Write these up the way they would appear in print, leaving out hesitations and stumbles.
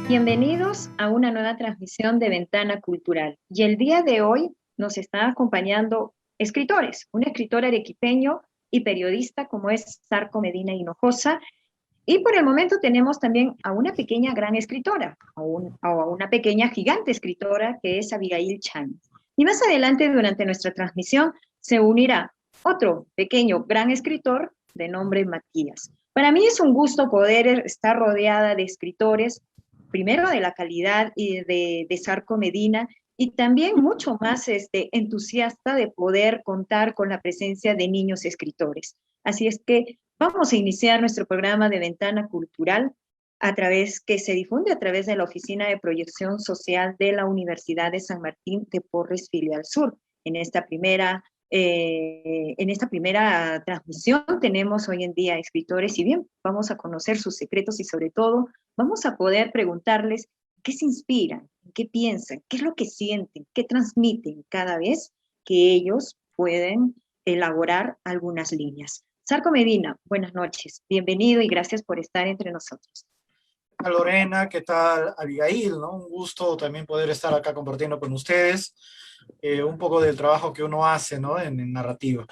Bienvenidos a una nueva transmisión de Ventana Cultural. Y el día de hoy nos están acompañando escritores, un escritor arequipeño y periodista como es Zarco Medina Hinojosa. Y por el momento tenemos también a una pequeña gran escritora, a una pequeña gigante escritora que es Abigail Chan. Y más adelante durante nuestra transmisión se unirá otro pequeño gran escritor de nombre Matías. Para mí es un gusto poder estar rodeada de escritores, primero de la calidad y de Zarco Medina, y también mucho más entusiasta de poder contar con la presencia de niños escritores. Así es que vamos a iniciar nuestro programa de Ventana Cultural que se difunde a través de la Oficina de Proyección Social de la Universidad de San Martín de Porres, Filial Sur. En esta primera transmisión tenemos hoy en día escritores y bien, vamos a conocer sus secretos y sobre todo vamos a poder preguntarles qué se inspiran, qué piensan, qué es lo que sienten, qué transmiten cada vez que ellos pueden elaborar algunas líneas. Zarco Medina, buenas noches, bienvenido y gracias por estar entre nosotros. Hola Lorena, ¿qué tal Abigail? ¿No? Un gusto también poder estar acá compartiendo con ustedes un poco del trabajo que uno hace, ¿no? en narrativa.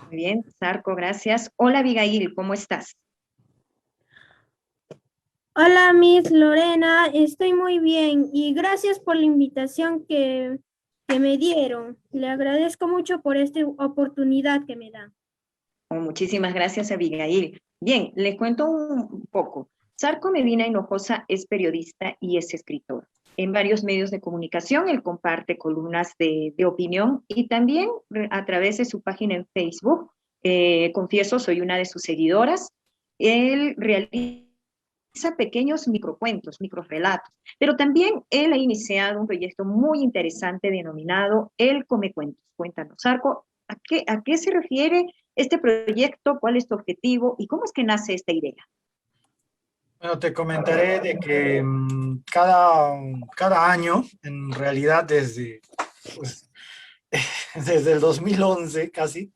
Muy bien, Zarco, gracias. Hola Abigail, ¿cómo estás? Hola, Miss Lorena, estoy muy bien y gracias por la invitación que me dieron. Le agradezco mucho por esta oportunidad que me dan. Oh, muchísimas gracias, Abigail. Bien, les cuento un poco. Zarco Medina Hinojosa es periodista y es escritor. En varios medios de comunicación, él comparte columnas de opinión y también a través de su página en Facebook, confieso, soy una de sus seguidoras, él realiza pequeños microcuentos, microrelatos, pero también él ha iniciado un proyecto muy interesante denominado El Come Cuentos. Cuéntanos, Zarco, a qué se refiere este proyecto? ¿Cuál es tu objetivo? ¿Y cómo es que nace esta idea? Bueno, te comentaré de que cada año, en realidad pues, desde el 2011 casi,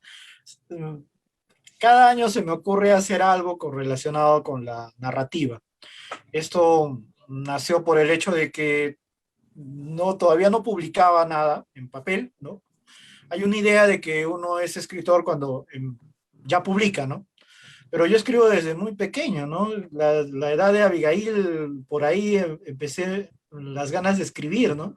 mm, cada año se me ocurre hacer algo relacionado con la narrativa. Esto nació por el hecho de que todavía no publicaba nada en papel, ¿no? Hay una idea de que uno es escritor cuando ya publica, ¿no? Pero yo escribo desde muy pequeño, ¿no? La edad de Abigail, por ahí empecé las ganas de escribir, ¿no?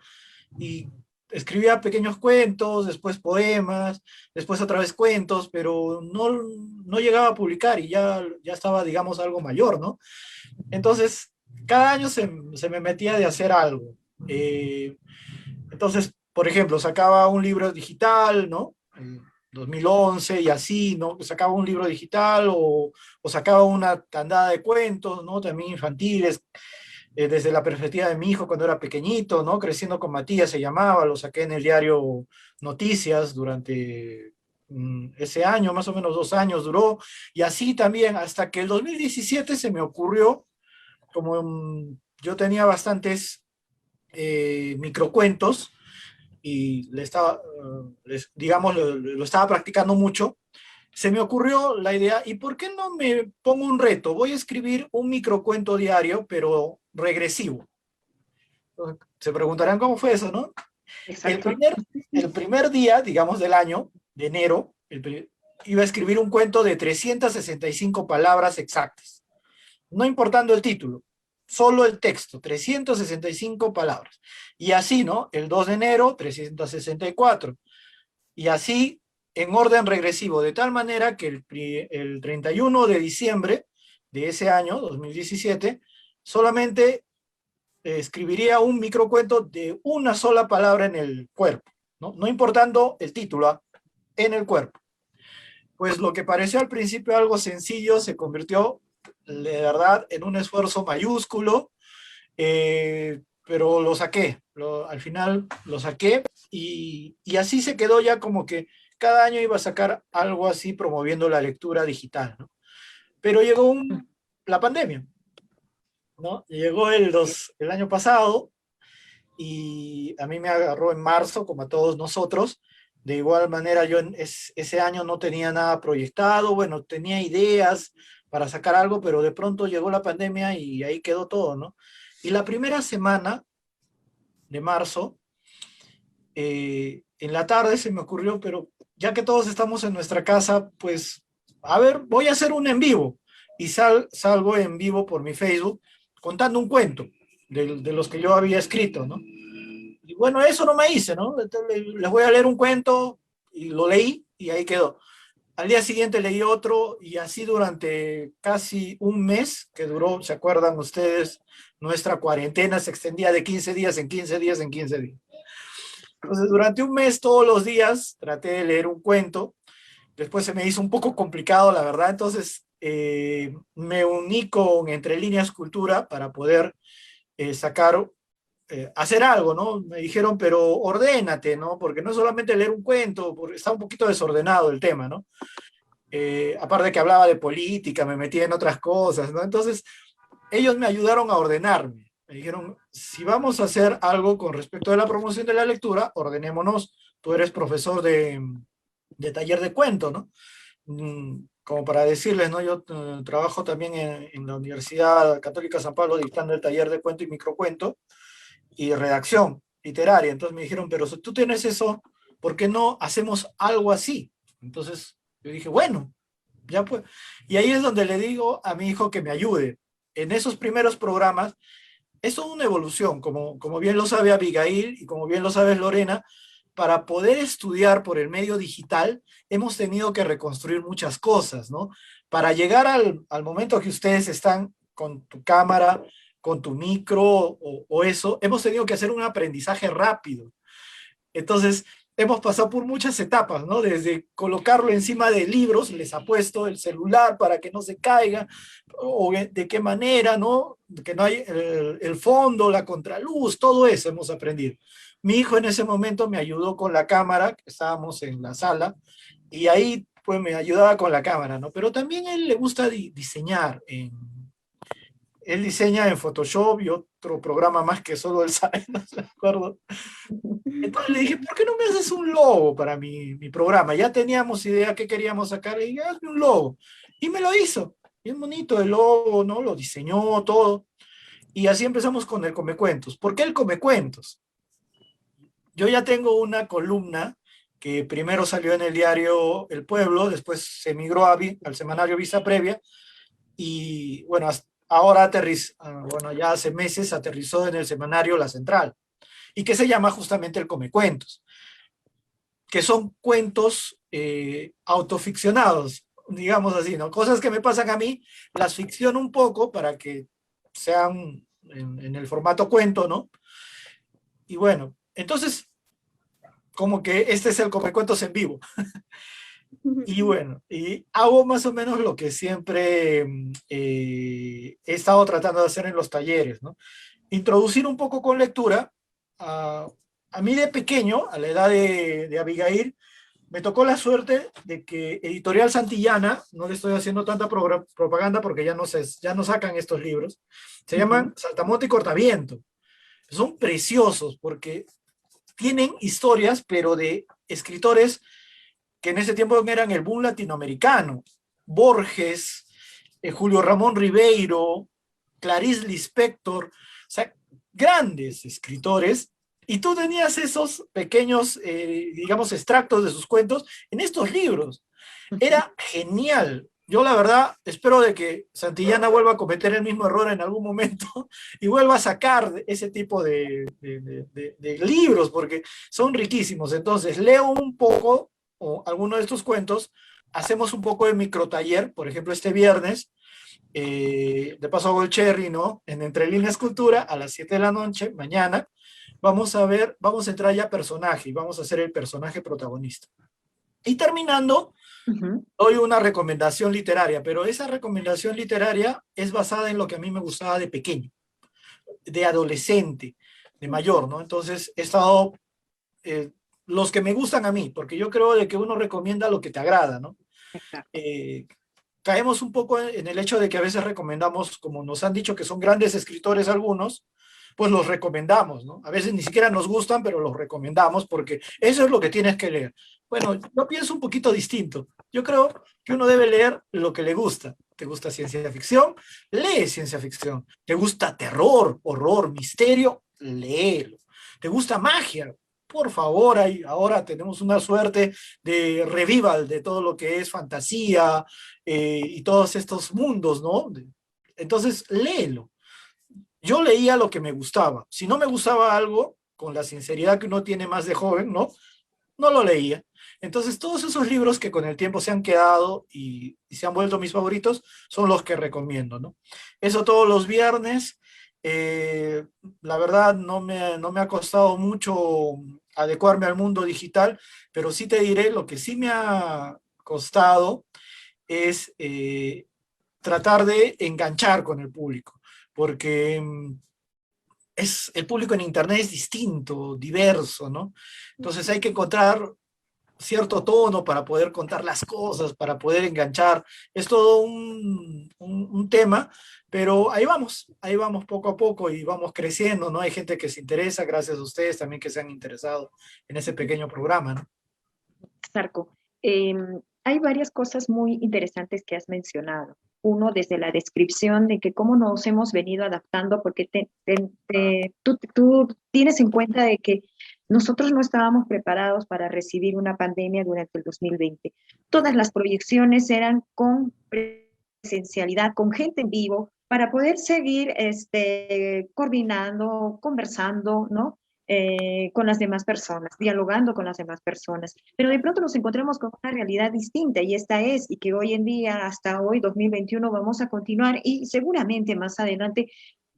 Y escribía pequeños cuentos, después poemas, después otra vez cuentos, pero no llegaba a publicar y ya estaba, digamos, algo mayor, ¿no? Entonces, cada año se me metía de hacer algo. Entonces, por ejemplo, sacaba un libro digital, ¿no? En 2011 y así, ¿no? Sacaba un libro digital o sacaba una tandada de cuentos, ¿no? También infantiles, desde la perspectiva de mi hijo cuando era pequeñito, ¿no? Creciendo con Matías se llamaba, lo saqué en el diario Noticias durante ese año, más o menos 2 años duró, y así también hasta que el 2017 se me ocurrió, como yo tenía bastantes microcuentos, y digamos, lo estaba practicando mucho, se me ocurrió la idea, ¿y por qué no me pongo un reto? Voy a escribir un microcuento diario, pero regresivo. Se preguntarán cómo fue eso, ¿no? El Exacto. primer, el primer día, digamos, del año, de enero, iba a escribir un cuento de 365 palabras exactas, no importando el título, solo el texto, 365 palabras. Y así, ¿no? El 2 de enero, 364. Y así en orden regresivo, de tal manera que el 31 de diciembre de ese año, 2017, solamente escribiría un microcuento de una sola palabra en el cuerpo, ¿no? No importando el título, en el cuerpo. Pues lo que pareció al principio algo sencillo se convirtió, de verdad, en un esfuerzo mayúsculo, pero lo saqué, al final lo saqué y así se quedó ya como que cada año iba a sacar algo así promoviendo la lectura digital, ¿no? Pero llegó la pandemia, ¿no? Llegó el año pasado y a mí me agarró en marzo, como a todos nosotros. De igual manera, yo ese año no tenía nada proyectado, bueno, tenía ideas para sacar algo, pero de pronto llegó la pandemia y ahí quedó todo, ¿no? Y la primera semana de marzo, en la tarde se me ocurrió, pero ya que todos estamos en nuestra casa, pues, a ver, voy a hacer un en vivo. Y salgo en vivo por mi Facebook contando un cuento de los que yo había escrito, ¿no? Y bueno, eso no me hice, ¿no? Entonces, les voy a leer un cuento y lo leí y ahí quedó. Al día siguiente leí otro y así durante casi un mes que duró, ¿se acuerdan ustedes? Nuestra cuarentena se extendía de 15 días en 15 días en 15 días. Entonces, durante un mes, todos los días, traté de leer un cuento. Después se me hizo un poco complicado, la verdad. Entonces, me uní con Entre Líneas Cultura para poder hacer algo, ¿no? Me dijeron, pero ordénate, ¿no? Porque no es solamente leer un cuento, porque está un poquito desordenado el tema, ¿no? Aparte que hablaba de política, me metía en otras cosas, ¿no? Entonces, ellos me ayudaron a ordenarme. Me dijeron, si vamos a hacer algo con respecto a la promoción de la lectura, ordenémonos. Tú eres profesor de taller de cuento, ¿no? Como para decirles, ¿no? Yo trabajo también en la Universidad Católica San Pablo dictando el taller de cuento y microcuento y redacción literaria. Entonces me dijeron, pero si tú tienes eso, ¿por qué no hacemos algo así? Entonces yo dije, bueno, ya pues. Y ahí es donde le digo a mi hijo que me ayude. En esos primeros programas, eso es una evolución, como bien lo sabe Abigail y como bien lo sabe Lorena. Para poder estudiar por el medio digital, hemos tenido que reconstruir muchas cosas, ¿no? Para llegar al momento que ustedes están con tu cámara, con tu micro o eso, hemos tenido que hacer un aprendizaje rápido. Entonces, hemos pasado por muchas etapas, ¿no? Desde colocarlo encima de libros, les ha puesto el celular para que no se caiga, o de qué manera, ¿no? Que no hay el fondo, la contraluz, todo eso hemos aprendido. Mi hijo en ese momento me ayudó con la cámara, estábamos en la sala, y ahí pues me ayudaba con la cámara, ¿no? Pero también a él le gusta diseñar. Él diseña en Photoshop y otro programa más que solo él sabe, no me acuerdo. Entonces le dije, ¿por qué no me haces un logo para mi programa? Ya teníamos idea qué queríamos sacar, y dije, hazme un logo. Y me lo hizo. Bien bonito el logo, ¿no? Lo diseñó todo. Y así empezamos con el Comecuentos. ¿Por qué el Comecuentos? Yo ya tengo una columna que primero salió en el diario El Pueblo, después se migró al semanario Vista Previa, y bueno, ahora bueno, ya hace meses aterrizó en el semanario La Central, y que se llama justamente el Comecuentos, que son cuentos autoficcionados, digamos así, ¿no? Cosas que me pasan a mí, las ficciono un poco para que sean en el formato cuento, ¿no? Y bueno, entonces, como que este es el Comecuentos en vivo. Y bueno, y hago más o menos lo que siempre he estado tratando de hacer en los talleres, ¿no? Introducir un poco con lectura. A mí de pequeño, a la edad de Abigail, me tocó la suerte de que Editorial Santillana, no le estoy haciendo tanta propaganda porque ya no sacan estos libros, se llaman Saltamonte y Cortaviento. Son preciosos porque tienen historias, pero de escritores que en ese tiempo eran el boom latinoamericano. Borges, Julio Ramón Ribeiro, Clarice Lispector, o sea, grandes escritores, y tú tenías esos pequeños, digamos, extractos de sus cuentos en estos libros. Era genial. Yo la verdad espero de que Santillana vuelva a cometer el mismo error en algún momento y vuelva a sacar ese tipo de libros, porque son riquísimos. Entonces leo un poco o alguno de estos cuentos, hacemos un poco de microtaller, por ejemplo este viernes, de paso hago el cherry, ¿no? En Entre Líneas Cultura, a las 7 de la noche, mañana, vamos a entrar ya a personaje y vamos a hacer el personaje protagonista. Y terminando, doy una recomendación literaria, pero esa recomendación literaria es basada en lo que a mí me gustaba de pequeño, de adolescente, de mayor, ¿no? Entonces he estado, los que me gustan a mí, porque yo creo de que uno recomienda lo que te agrada, ¿no? Caemos un poco en el hecho de que a veces recomendamos, como nos han dicho que son grandes escritores algunos, pues los recomendamos, ¿no? A veces ni siquiera nos gustan, pero los recomendamos porque eso es lo que tienes que leer. Bueno, yo pienso un poquito distinto. Yo creo que uno debe leer lo que le gusta. ¿Te gusta ciencia ficción? Lee ciencia ficción. ¿Te gusta terror, horror, misterio? Léelo. ¿Te gusta magia? Por favor, ahora tenemos una suerte de revival de todo lo que es fantasía y todos estos mundos, ¿no? Entonces, léelo. Yo leía lo que me gustaba. Si no me gustaba algo, con la sinceridad que uno tiene más de joven, ¿no? No lo leía. Entonces, todos esos libros que con el tiempo se han quedado y se han vuelto mis favoritos son los que recomiendo, ¿no? Eso todos los viernes. Eh, la verdad, no me ha costado mucho adecuarme al mundo digital, pero sí te diré, lo que sí me ha costado es tratar de enganchar con el público, porque el público en Internet es distinto, diverso, ¿no? Entonces hay que encontrar cierto tono para poder contar las cosas, para poder enganchar. Es todo un tema, pero ahí vamos poco a poco y vamos creciendo, ¿no? Hay gente que se interesa, gracias a ustedes también que se han interesado en ese pequeño programa, ¿no? Sarco, hay varias cosas muy interesantes que has mencionado. Uno, desde la descripción de que cómo nos hemos venido adaptando, porque tú tienes en cuenta de que nosotros no estábamos preparados para recibir una pandemia durante el 2020. Todas las proyecciones eran con presencialidad, con gente en vivo, para poder seguir coordinando, conversando, ¿no? Con las demás personas, dialogando con las demás personas. Pero de pronto nos encontramos con una realidad distinta y esta es, y que hoy en día, hasta hoy, 2021, vamos a continuar y seguramente más adelante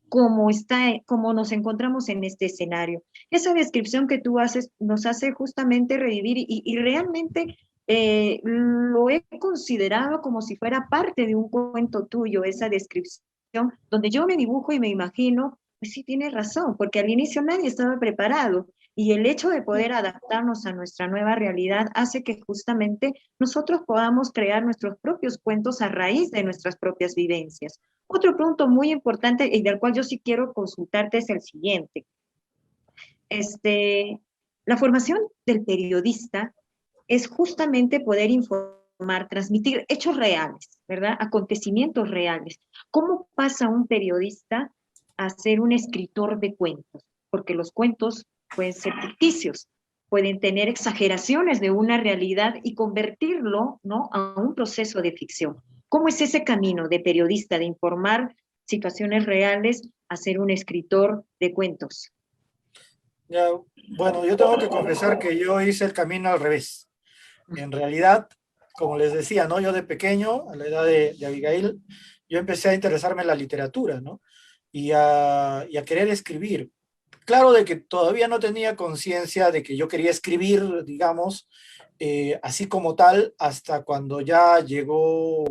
como nos encontramos en este escenario. Esa descripción que tú haces nos hace justamente revivir y realmente lo he considerado como si fuera parte de un cuento tuyo, esa descripción, donde yo me dibujo y me imagino, pues sí, tienes razón, porque al inicio nadie estaba preparado. Y el hecho de poder adaptarnos a nuestra nueva realidad hace que justamente nosotros podamos crear nuestros propios cuentos a raíz de nuestras propias vivencias. Otro punto muy importante y del cual yo sí quiero consultarte es el siguiente. La formación del periodista es justamente poder informar, transmitir hechos reales, ¿verdad? Acontecimientos reales. ¿Cómo pasa un periodista a ser un escritor de cuentos? Porque los cuentos pueden ser ficticios, pueden tener exageraciones de una realidad y convertirlo, ¿no?, a un proceso de ficción. ¿Cómo es ese camino de periodista, de informar situaciones reales a ser un escritor de cuentos? Ya, bueno, yo tengo que confesar que yo hice el camino al revés. En realidad, como les decía, ¿no? Yo de pequeño, a la edad de Abigail, yo empecé a interesarme en la literatura, ¿no? Y a querer escribir. Claro de que todavía no tenía conciencia de que yo quería escribir, digamos, así como tal, hasta cuando ya llegó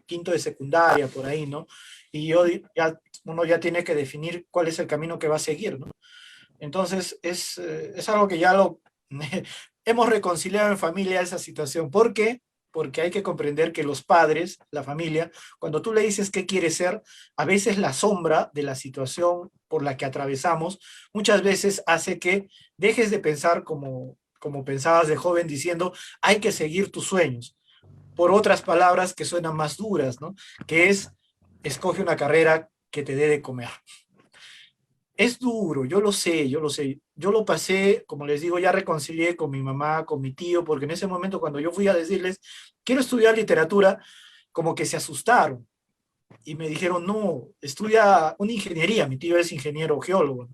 quinto de secundaria, por ahí, ¿no? Y uno ya tiene que definir cuál es el camino que va a seguir, ¿no? Entonces, es algo que ya lo hemos reconciliado en familia esa situación. ¿Por qué? Porque hay que comprender que los padres, la familia, cuando tú le dices qué quiere ser, a veces la sombra de la situación por la que atravesamos, muchas veces hace que dejes de pensar como pensabas de joven diciendo, hay que seguir tus sueños. Por otras palabras que suenan más duras, ¿no? Que es, escoge una carrera que te dé de comer. Es duro, yo lo sé, yo lo sé. Yo lo pasé, como les digo, ya reconcilié con mi mamá, con mi tío, porque en ese momento cuando yo fui a decirles, quiero estudiar literatura, como que se asustaron y me dijeron, no, estudia una ingeniería, mi tío es ingeniero geólogo.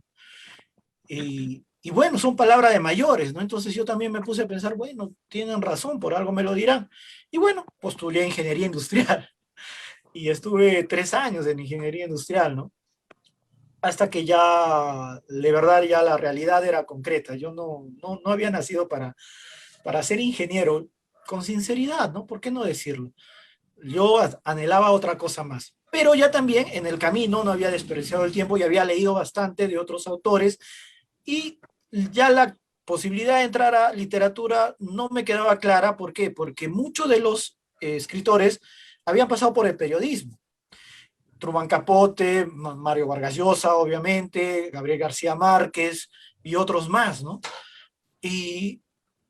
Y bueno, son palabras de mayores, ¿no? Entonces yo también me puse a pensar, bueno, tienen razón, por algo me lo dirán. Y bueno, postulé a ingeniería industrial y estuve 3 años en ingeniería industrial, ¿no? Hasta que ya, de verdad, ya la realidad era concreta. Yo no había nacido para ser ingeniero, con sinceridad, ¿no? ¿Por qué no decirlo? Yo anhelaba otra cosa más. Pero ya también en el camino no había desperdiciado el tiempo y había leído bastante de otros autores y ya la posibilidad de entrar a literatura no me quedaba clara. ¿Por qué? Porque muchos de los escritores habían pasado por el periodismo. Truman Capote, Mario Vargas Llosa, obviamente, Gabriel García Márquez y otros más, ¿no? Y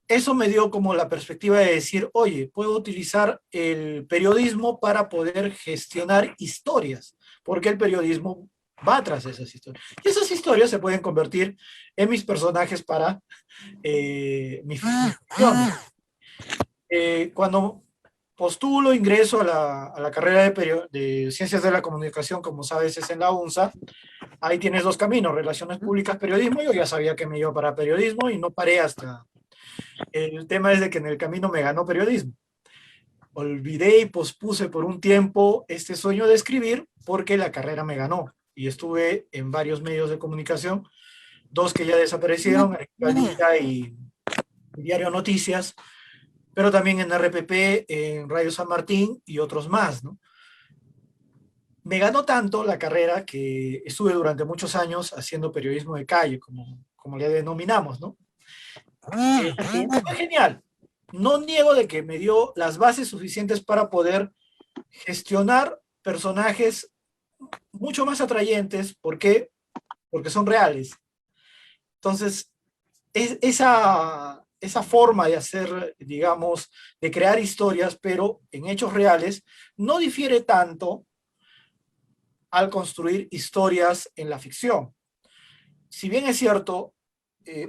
eso me dio como la perspectiva de decir, oye, puedo utilizar el periodismo para poder gestionar historias, porque el periodismo va tras esas historias. Y esas historias se pueden convertir en mis personajes para mis ficciones. Cuando postulo, ingreso a la carrera de Ciencias de la Comunicación, como sabes, es en la UNSA. Ahí tienes dos caminos, relaciones públicas, periodismo. Yo ya sabía que me iba para periodismo y no paré hasta... El tema es de que en el camino me ganó periodismo. Olvidé y pospuse por un tiempo este sueño de escribir porque la carrera me ganó. Y estuve en varios medios de comunicación, dos que ya desaparecieron, Actualidad y Diario Noticias, pero también en RPP, en Radio San Martín y otros más, ¿no? Me ganó tanto la carrera que estuve durante muchos años haciendo periodismo de calle, como le denominamos, ¿no? Fue genial. No niego de que me dio las bases suficientes para poder gestionar personajes mucho más atrayentes. ¿Por qué? Porque son reales. Entonces, esa forma de hacer, digamos, de crear historias, pero en hechos reales, no difiere tanto al construir historias en la ficción. Si bien es cierto,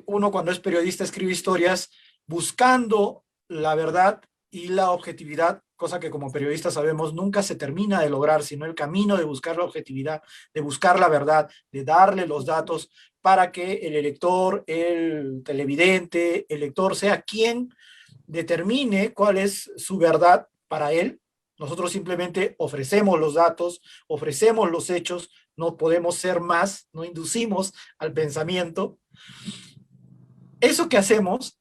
uno cuando es periodista escribe historias buscando la verdad y la objetividad, cosa que como periodistas sabemos nunca se termina de lograr, sino el camino de buscar la objetividad, de buscar la verdad, de darle los datos para que el elector, el televidente, el lector sea quien determine cuál es su verdad para él. Nosotros simplemente ofrecemos los datos, ofrecemos los hechos, no podemos ser más, no inducimos al pensamiento. Eso que hacemos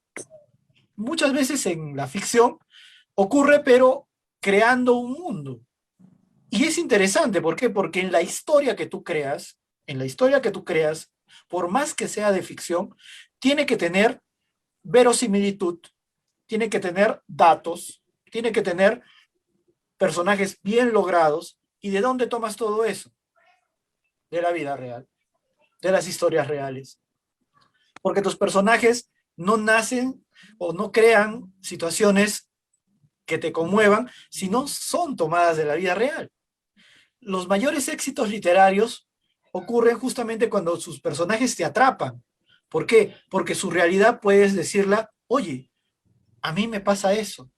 muchas veces en la ficción ocurre, pero creando un mundo. Y es interesante, ¿por qué? Porque en la historia que tú creas, por más que sea de ficción, tiene que tener verosimilitud, tiene que tener datos, tiene que tener personajes bien logrados. ¿Y de dónde tomas todo eso? De la vida real, de las historias reales. Porque tus personajes no nacen o no crean situaciones que te conmuevan, sino son tomadas de la vida real. Los mayores éxitos literarios ocurren justamente cuando sus personajes te atrapan. ¿Por qué? Porque su realidad puedes decirla, oye, a mí me pasa eso.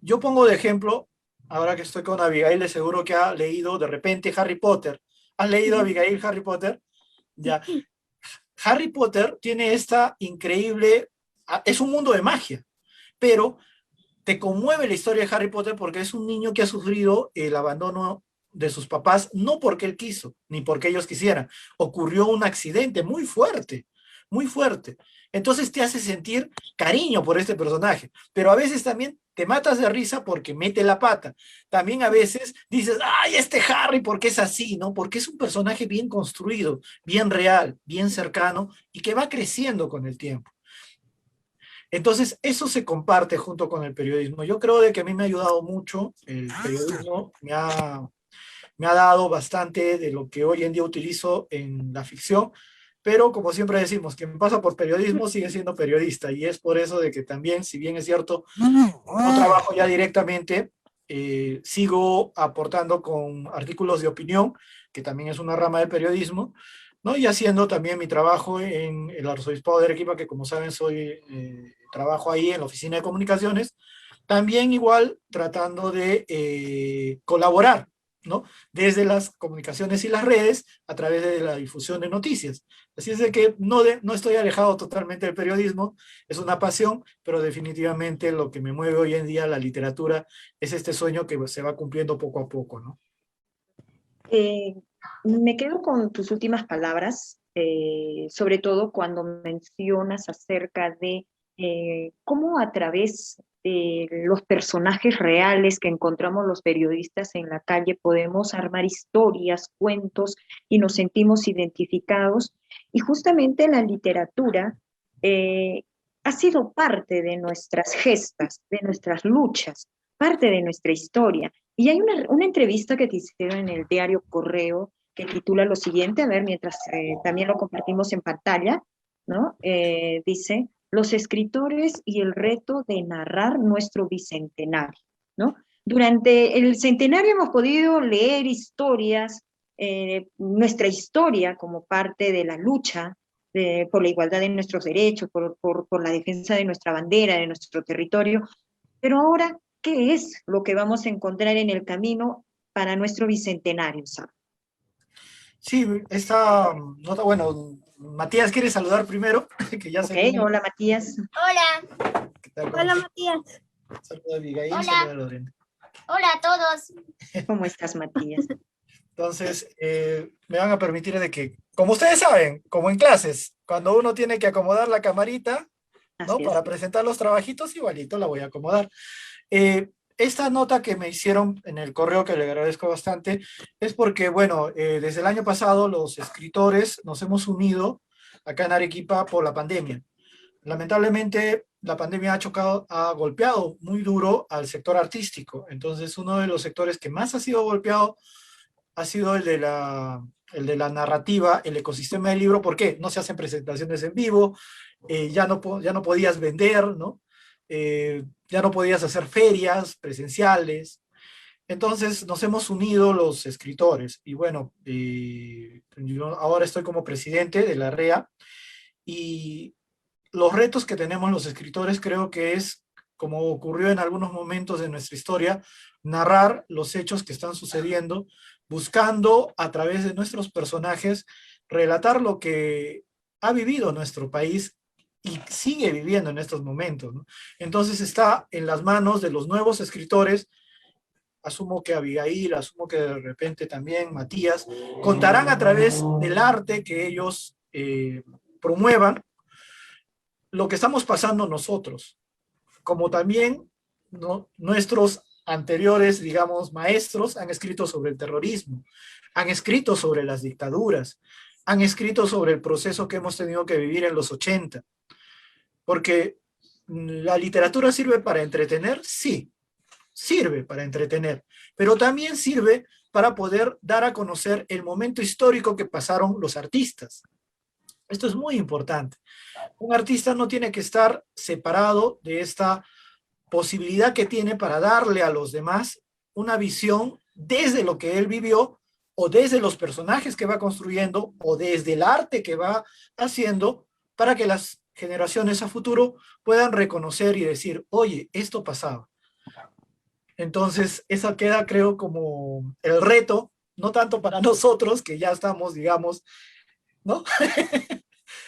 Yo pongo de ejemplo, ahora que estoy con Abigail, de seguro que ha leído de repente Harry Potter. ¿Has leído, Abigail, Harry Potter? Ya. Harry Potter tiene esta increíble, es un mundo de magia, pero te conmueve la historia de Harry Potter porque es un niño que ha sufrido el abandono de sus papás, no porque él quiso, ni porque ellos quisieran. Ocurrió un accidente muy fuerte, muy fuerte. Entonces te hace sentir cariño por este personaje, pero a veces también te matas de risa porque mete la pata. También a veces dices, ay, este Harry, ¿por qué es así? ¿No? Porque es un personaje bien construido, bien real, bien cercano y que va creciendo con el tiempo. Entonces, eso se comparte junto con el periodismo. Yo creo de que a mí me ha ayudado mucho, el periodismo me ha dado bastante de lo que hoy en día utilizo en la ficción, pero como siempre decimos, quien pasa por periodismo sigue siendo periodista, y es por eso de que también, si bien es cierto, no trabajo ya directamente, sigo aportando con artículos de opinión, que también es una rama del periodismo, ¿no? Y haciendo también mi trabajo en el Arzobispado de Arequipa, que como saben trabajo ahí en la oficina de comunicaciones, también igual tratando de colaborar, ¿no? Desde las comunicaciones y las redes a través de la difusión de noticias. Así es de que no estoy alejado totalmente del periodismo, es una pasión, pero definitivamente lo que me mueve hoy en día la literatura es este sueño que se va cumpliendo poco a poco, ¿no? Me quedo con tus últimas palabras, sobre todo cuando mencionas acerca de cómo a través de los personajes reales que encontramos los periodistas en la calle podemos armar historias, cuentos y nos sentimos identificados. Y justamente la literatura ha sido parte de nuestras gestas, de nuestras luchas, parte de nuestra historia. Y hay una entrevista que te hicieron en el diario Correo que titula lo siguiente, a ver, mientras también lo compartimos en pantalla, ¿no? Dice, los escritores y el reto de narrar nuestro bicentenario, ¿no? Durante el centenario hemos podido leer historias, nuestra historia como parte de la lucha por la igualdad de nuestros derechos, por la defensa de nuestra bandera, de nuestro territorio, pero ahora, ¿qué es lo que vamos a encontrar en el camino para nuestro bicentenario, Sara? Sí, esta nota, bueno, Matías, ¿quieres saludar primero? Que ya se Ok, hola Matías. Hola, ¿Qué tal? ¿Cómo Hola, estás? Matías. Saluda a Abigail, Hola. saluda a Lorena. hola a todos. ¿Cómo estás, Matías? Entonces, me van a permitir de que, como ustedes saben, como en clases, cuando uno tiene que acomodar la camarita, ¿no? Así es. Para presentar los trabajitos, igualito la voy a acomodar. Esta nota que me hicieron en el correo, que le agradezco bastante, es porque, bueno, desde el año pasado los escritores nos hemos unido acá en Arequipa por la pandemia. Lamentablemente, la pandemia ha golpeado muy duro al sector artístico. Entonces, uno de los sectores que más ha sido golpeado ha sido el de la narrativa, el ecosistema del libro. ¿Por qué? No se hacen presentaciones en vivo, ya no podías vender, ¿no? Ya no podías hacer ferias presenciales. Entonces nos hemos unido los escritores y bueno, yo ahora estoy como presidente de la REA y los retos que tenemos los escritores creo que es, como ocurrió en algunos momentos de nuestra historia, narrar los hechos que están sucediendo, buscando a través de nuestros personajes relatar lo que ha vivido nuestro país y sigue viviendo en estos momentos, ¿no? Entonces está en las manos de los nuevos escritores, asumo que Abigail, asumo que de repente también Matías, contarán a través del arte que ellos promuevan lo que estamos pasando nosotros, como también, ¿no? Nuestros anteriores, digamos, maestros han escrito sobre el terrorismo, han escrito sobre las dictaduras, han escrito sobre el proceso que hemos tenido que vivir en los 80, porque la literatura sirve para entretener, sí, sirve para entretener, pero también sirve para poder dar a conocer el momento histórico que pasaron los artistas. Esto es muy importante. Un artista no tiene que estar separado de esta posibilidad que tiene para darle a los demás una visión desde lo que él vivió o desde los personajes que va construyendo o desde el arte que va haciendo para que las generaciones a futuro puedan reconocer y decir, oye, esto pasaba. Entonces, eso queda, creo, como el reto, no tanto para nosotros, que ya estamos, digamos, ¿no?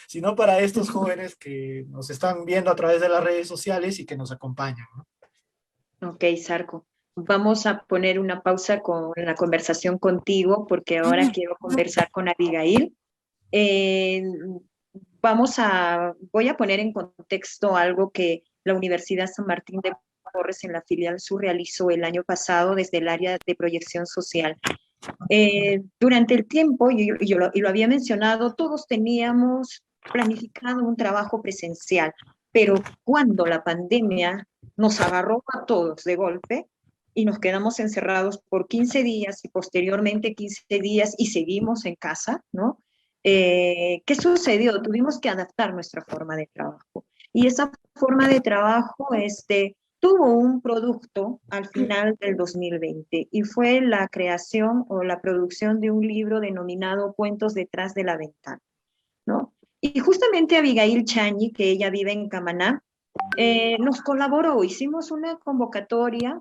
Sino para estos jóvenes que nos están viendo a través de las redes sociales y que nos acompañan, ¿no? Ok, Sarko. Vamos a poner una pausa con la conversación contigo porque ahora quiero conversar con Abigail. Eh, voy a poner en contexto algo que la Universidad San Martín de Porres en la filial sur realizó el año pasado desde el área de proyección social. Durante el tiempo, y lo había mencionado, todos teníamos planificado un trabajo presencial, pero cuando la pandemia nos agarró a todos de golpe y nos quedamos encerrados por 15 días y posteriormente 15 días y seguimos en casa, ¿no? ¿Qué sucedió? Tuvimos que adaptar nuestra forma de trabajo. Y esa forma de trabajo, tuvo un producto al final del 2020 y fue la creación o la producción de un libro denominado Cuentos detrás de la ventana, ¿no? Y justamente Abigail Chañi, que ella vive en Camaná, nos colaboró, hicimos una convocatoria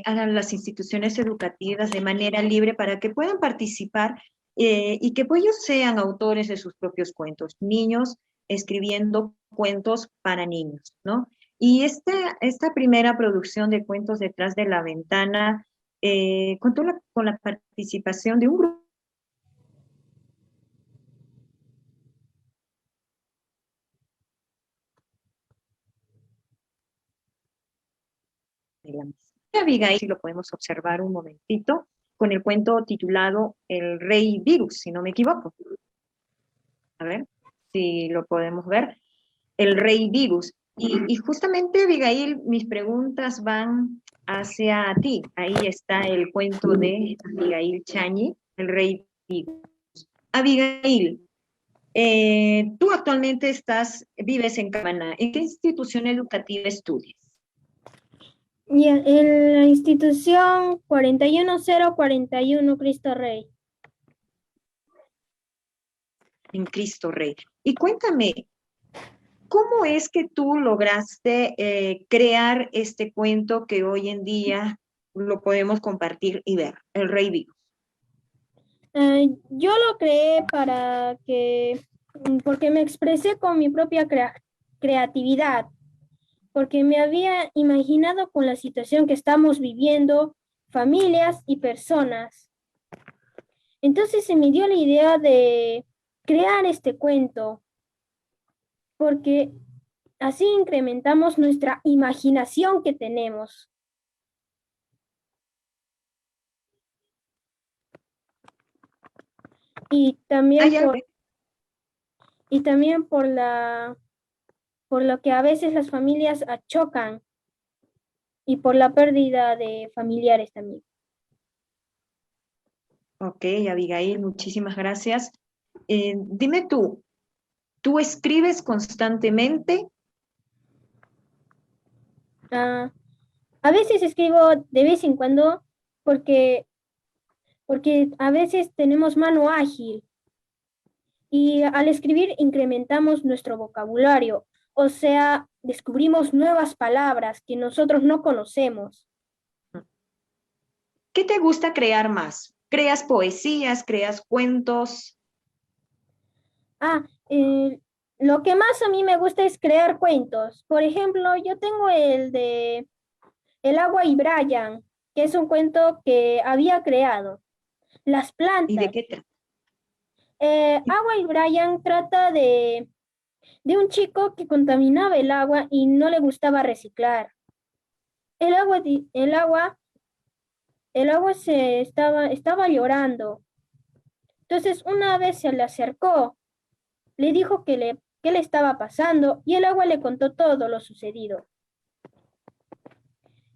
a las instituciones educativas de manera libre para que puedan participar y que pues, ellos sean autores de sus propios cuentos, niños escribiendo cuentos para niños, ¿no? Y esta primera producción de Cuentos detrás de la ventana contó con la participación de un grupo de la misma. Abigail, si lo podemos observar un momentito, con el cuento titulado El Rey Virus, si no me equivoco. A ver si lo podemos ver. El Rey Virus. Y justamente, Abigail, mis preguntas van hacia ti. Ahí está el cuento de Abigail Chañi, El Rey Virus. Abigail, Tú actualmente vives en Camaná. ¿En qué institución educativa estudias? Y en la institución 41041 Cristo Rey. En Cristo Rey. Y cuéntame, ¿cómo es que tú lograste crear este cuento que hoy en día lo podemos compartir y ver, El Rey Vigo? Yo lo creé porque me expresé con mi propia creatividad, porque me había imaginado con la situación que estamos viviendo, familias y personas. Entonces se me dio la idea de crear este cuento, porque así incrementamos nuestra imaginación que tenemos. Y también ¿Hay algo? por lo que a veces las familias chocan y por la pérdida de familiares también. Ok, Abigail, muchísimas gracias. Dime ¿tú escribes constantemente? Ah, a veces escribo de vez en cuando porque, porque a veces tenemos mano ágil y al escribir incrementamos nuestro vocabulario, o sea, descubrimos nuevas palabras que nosotros no conocemos. ¿Qué te gusta crear más? ¿Creas poesías? ¿Creas cuentos? Ah, lo que más a mí me gusta es crear cuentos. Por ejemplo, yo tengo el de El agua y Brian, que es un cuento que había creado. Las ¿Y de plantas. qué trata? Agua y Brian trata de un chico que contaminaba el agua y no le gustaba reciclar. El agua, el agua estaba llorando. Entonces una vez se le acercó, le dijo qué le estaba pasando y el agua le contó todo lo sucedido.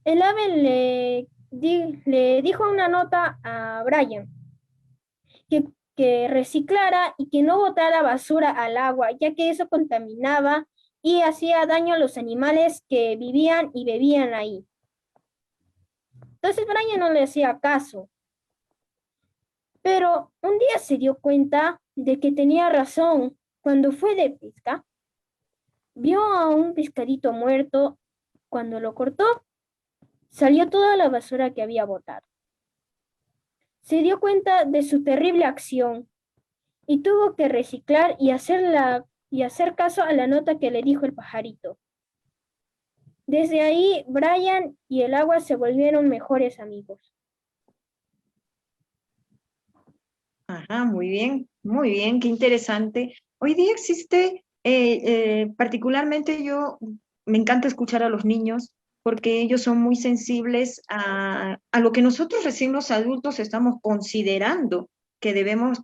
El ave le dijo una nota a Brian que, que reciclara y que no botara basura al agua, ya que eso contaminaba y hacía daño a los animales que vivían y bebían ahí. Entonces Brian no le hacía caso, pero un día se dio cuenta de que tenía razón. Cuando fue de pesca, vio a un pescadito muerto. Cuando lo cortó, salió toda la basura que había botado. Se dio cuenta de su terrible acción y tuvo que reciclar y hacer caso a la nota que le dijo el pajarito. Desde ahí, Brian y el agua se volvieron mejores amigos. Ajá, muy bien, qué interesante. Hoy día existe, particularmente me encanta escuchar a los niños porque ellos son muy sensibles a lo que nosotros recién los adultos estamos considerando que debemos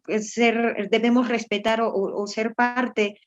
respetar o ser parte,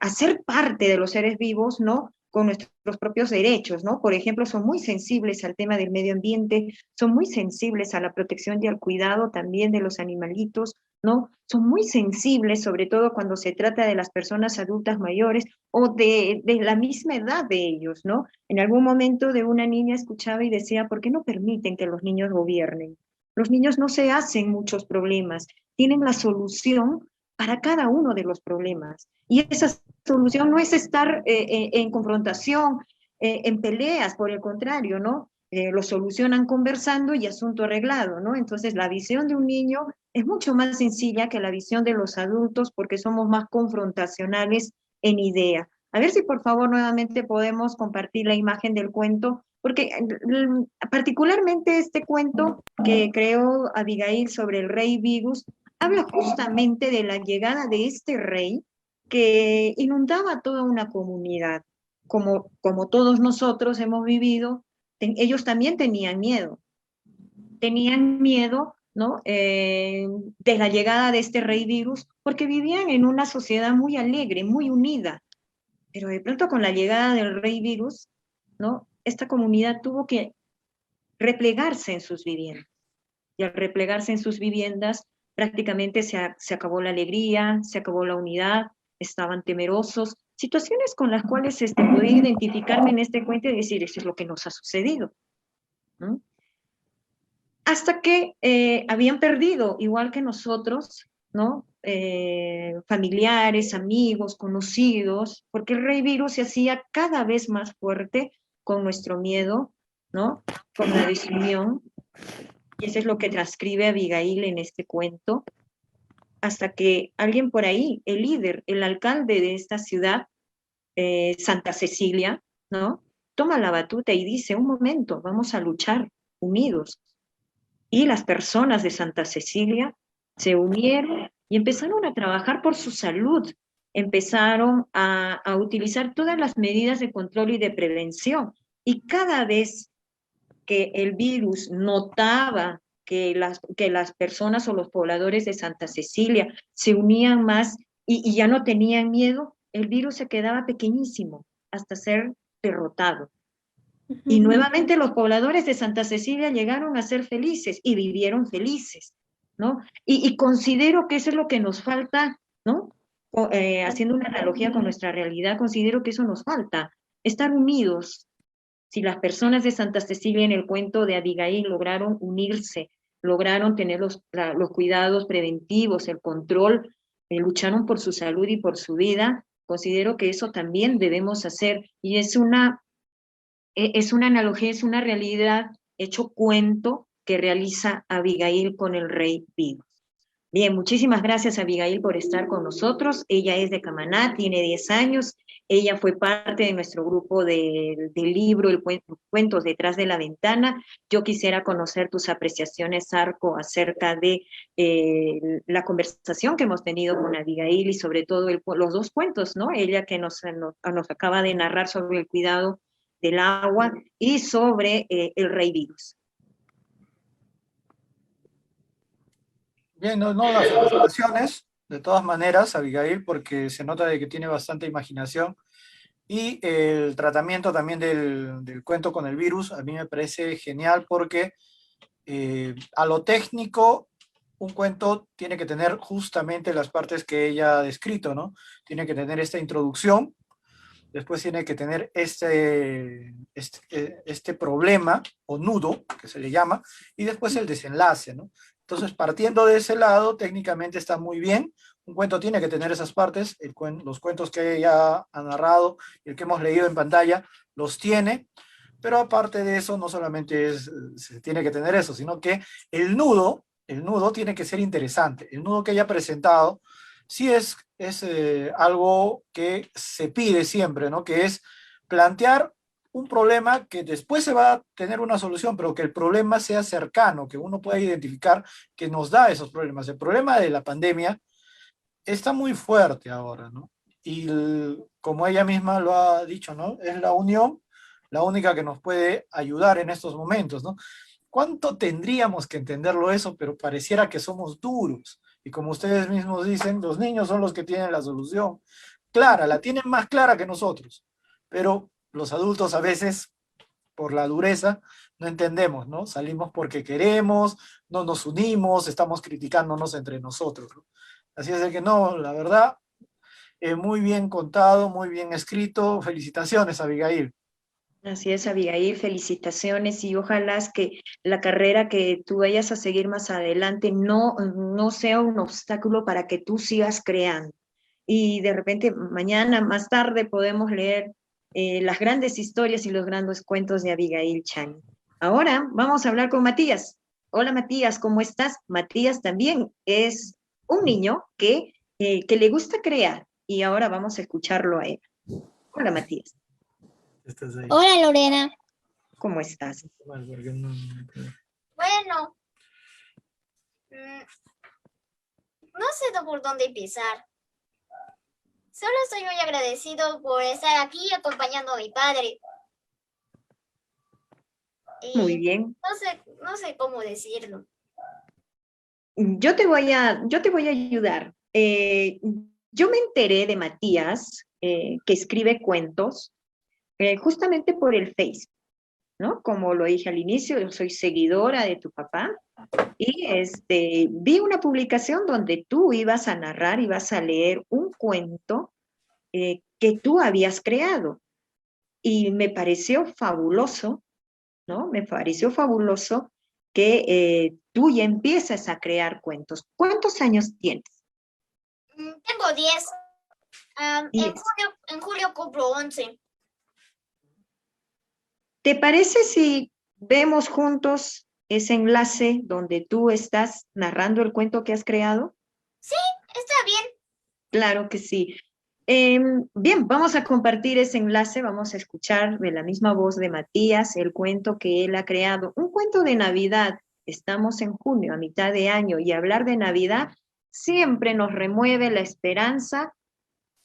hacer parte de los seres vivos, ¿no? Con nuestros propios derechos, ¿no? Por ejemplo, son muy sensibles al tema del medio ambiente, son muy sensibles a la protección y al cuidado también de los animalitos, ¿no? Son muy sensibles, sobre todo cuando se trata de las personas adultas mayores o de la misma edad de ellos, ¿no? En algún momento de una niña escuchaba y decía, ¿por qué no permiten que los niños gobiernen? Los niños no se hacen muchos problemas, tienen la solución para cada uno de los problemas. Y esa solución no es estar en confrontación, en peleas, por el contrario, ¿no? Lo solucionan conversando y asunto arreglado, ¿no? Entonces la visión de un niño es mucho más sencilla que la visión de los adultos porque somos más confrontacionales en idea. A ver si por favor nuevamente podemos compartir la imagen del cuento, porque particularmente este cuento que creó Abigail sobre el rey Vigus habla justamente de la llegada de este rey que inundaba toda una comunidad. Como todos nosotros hemos vivido, ellos también tenían miedo, ¿no? De la llegada de este rey virus, porque vivían en una sociedad muy alegre, muy unida. Pero de pronto con la llegada del rey virus, ¿no? Esta comunidad tuvo que replegarse en sus viviendas. Y al replegarse en sus viviendas, prácticamente se acabó la alegría, se acabó la unidad, estaban temerosos, situaciones con las cuales podía identificarme en este cuento y decir, eso es lo que nos ha sucedido, ¿no? Hasta que habían perdido, igual que nosotros, ¿no? Familiares, amigos, conocidos, porque el rey virus se hacía cada vez más fuerte con nuestro miedo, ¿no? Con la desunión, y eso es lo que transcribe Abigail en este cuento, hasta que alguien por ahí, el líder, el alcalde de esta ciudad, Santa Cecilia, ¿no? Toma la batuta y dice, un momento, vamos a luchar unidos. Y las personas de Santa Cecilia se unieron y empezaron a trabajar por su salud, empezaron a utilizar todas las medidas de control y de prevención. Y cada vez que el virus notaba que las personas o los pobladores de Santa Cecilia se unían más y ya no tenían miedo, el virus se quedaba pequeñísimo hasta ser derrotado. Y nuevamente los pobladores de Santa Cecilia llegaron a ser felices y vivieron felices, ¿no? Y considero que eso es lo que nos falta, ¿no? Haciendo una analogía con nuestra realidad, considero que eso nos falta, estar unidos. Si las personas de Santa Cecilia en el cuento de Abigail lograron unirse, lograron tener los cuidados preventivos, el control, lucharon por su salud y por su vida, considero que eso también debemos hacer. Y es una analogía, es una realidad hecho cuento que realiza Abigail con el rey Virus. Bien, muchísimas gracias Abigail por estar con nosotros. Ella es de Camaná, tiene 10 años. Ella fue parte de nuestro grupo del libro Cuentos detrás de la ventana. Yo quisiera conocer tus apreciaciones, Arco, acerca de la conversación que hemos tenido con Abigail y sobre todo los dos cuentos, ¿no? Ella que nos acaba de narrar sobre el cuidado del agua y sobre el rey Virus. Bien, no, las felicitaciones, de todas maneras, Abigail, porque se nota de que tiene bastante imaginación. Y el tratamiento también del cuento con el virus, a mí me parece genial porque a lo técnico, un cuento tiene que tener justamente las partes que ella ha descrito, ¿no? Tiene que tener esta introducción, después tiene que tener este problema o nudo, que se le llama, y después el desenlace, ¿no? Entonces, partiendo de ese lado, técnicamente está muy bien. Un cuento tiene que tener esas partes, los cuentos que ella ha narrado y el que hemos leído en pantalla, los tiene, pero aparte de eso, no solamente se tiene que tener eso, sino que el nudo tiene que ser interesante. El nudo que ella ha presentado, sí es algo que se pide siempre, ¿no? Que es plantear un problema que después se va a tener una solución, pero que el problema sea cercano, que uno pueda identificar que nos da esos problemas. El problema de la pandemia está muy fuerte ahora, ¿no? Y como ella misma lo ha dicho, ¿no? Es la unión la única que nos puede ayudar en estos momentos, ¿no? ¿Cuánto tendríamos que entenderlo eso? Pero pareciera que somos duros. Y como ustedes mismos dicen, los niños son los que tienen la solución clara, la tienen más clara que nosotros. Pero los adultos a veces, por la dureza, no entendemos, ¿no? Salimos porque queremos, no nos unimos, estamos criticándonos entre nosotros, ¿no? Así es de que no, la verdad, muy bien contado, muy bien escrito. Felicitaciones, Abigail. Así es, Abigail, felicitaciones y ojalá que la carrera que tú vayas a seguir más adelante no sea un obstáculo para que tú sigas creando. Y de repente mañana, más tarde, podemos leer las grandes historias y los grandes cuentos de Abigail Chani. Ahora vamos a hablar con Matías. Hola Matías, ¿cómo estás? Matías también es un niño que le gusta crear y ahora vamos a escucharlo a él. Hola Matías. ¿Estás ahí? Hola Lorena. ¿Cómo estás? Bueno, no sé por dónde empezar. Solo estoy muy agradecido por estar aquí acompañando a mi padre. Muy bien. No sé cómo decirlo. Yo te voy a ayudar. Yo me enteré de Matías, que escribe cuentos, justamente por el Facebook, ¿no? Como lo dije al inicio, yo soy seguidora de tu papá y vi una publicación donde tú ibas a narrar, ibas a leer un cuento que tú habías creado. Y me pareció fabuloso, ¿no? Me pareció fabuloso que tú ya empiezas a crear cuentos. ¿Cuántos años tienes? Tengo 10. En 10. julio cumplo 11. ¿Te parece si vemos juntos ese enlace donde tú estás narrando el cuento que has creado? Sí, está bien. Claro que sí. Bien, vamos a compartir ese enlace, vamos a escuchar de la misma voz de Matías el cuento que él ha creado, un cuento de Navidad. Estamos en junio, a mitad de año, y hablar de Navidad siempre nos remueve la esperanza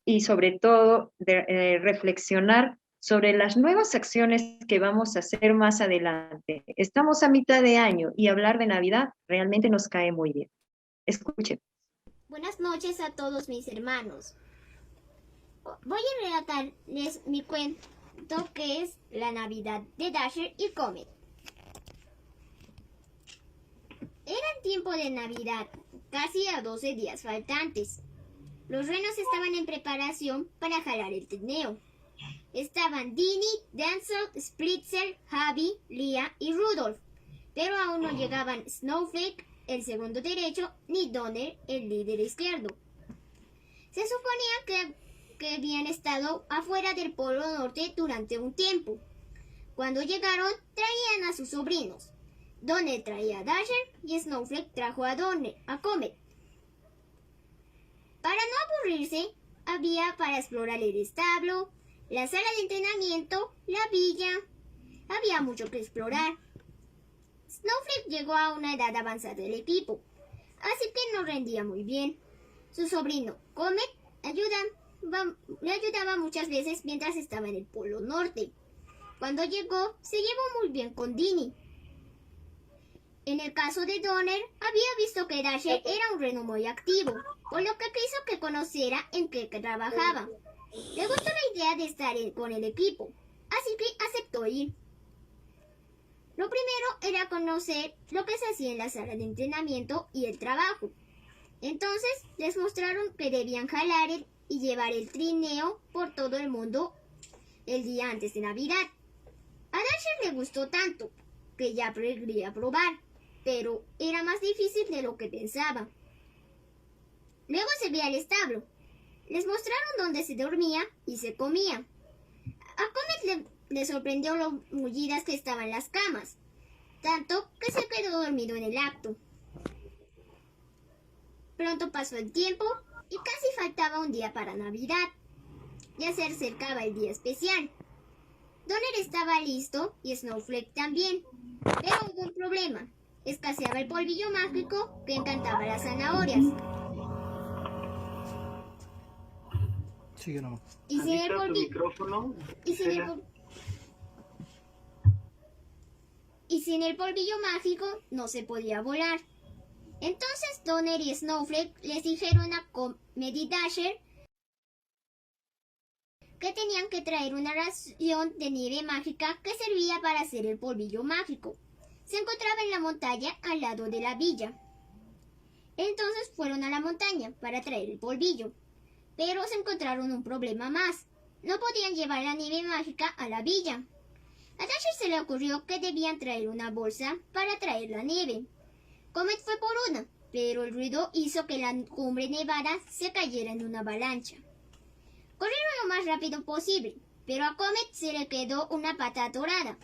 y sobre todo reflexionar sobre las nuevas acciones que vamos a hacer más adelante. Estamos a mitad de año y hablar de Navidad realmente nos cae muy bien. Escuchen. Buenas noches a todos mis hermanos. Voy a relatarles mi cuento que es La Navidad de Dasher y Comet. Era el tiempo de Navidad, casi a 12 días faltantes. Los renos estaban en preparación para jalar el trineo. Estaban Dini, Denzel, Spritzer, Javi, Lia y Rudolph, pero aún no llegaban Snowflake, el segundo derecho, ni Donner, el líder izquierdo. Se suponía que habían estado afuera del Polo Norte durante un tiempo. Cuando llegaron, traían a sus sobrinos. Donner traía a Dasher y Snowflake trajo a Comet. Para no aburrirse, había para explorar el establo, la sala de entrenamiento, la villa. Había mucho que explorar. Snowflake llegó a una edad avanzada del equipo, así que no rendía muy bien. Su sobrino Comet le ayudaba muchas veces mientras estaba en el Polo Norte. Cuando llegó, se llevó muy bien con Dini. En el caso de Donner, había visto que Dasher era un reno muy activo, por lo que quiso que conociera en qué trabajaba. Le gustó la idea de estar con el equipo, así que aceptó ir. Lo primero era conocer lo que se hacía en la sala de entrenamiento y el trabajo. Entonces les mostraron que debían jalar y llevar el trineo por todo el mundo el día antes de Navidad. A Dasher le gustó tanto que ya quería probar, pero era más difícil de lo que pensaba. Luego se veía el establo. Les mostraron dónde se dormía y se comía. A Comet le sorprendió lo mullidas que estaban las camas, tanto que se quedó dormido en el acto. Pronto pasó el tiempo y casi faltaba un día para Navidad. Ya se acercaba el día especial. Donner estaba listo y Snowflake también, pero hubo un problema. Escaseaba el polvillo mágico que encantaba las zanahorias. Sigue nomás. Y sin el polvillo mágico no se podía volar. Entonces Donner y Snowflake les dijeron a Comet y Dasher que tenían que traer una ración de nieve mágica que servía para hacer el polvillo mágico. Se encontraba en la montaña al lado de la villa. Entonces fueron a la montaña para traer el polvillo, pero se encontraron un problema más. No podían llevar la nieve mágica a la villa. A Dasher se le ocurrió que debían traer una bolsa para traer la nieve. Comet fue por una, pero el ruido hizo que la cumbre nevada se cayera en una avalancha. Corrieron lo más rápido posible, pero a Comet se le quedó una pata atorada.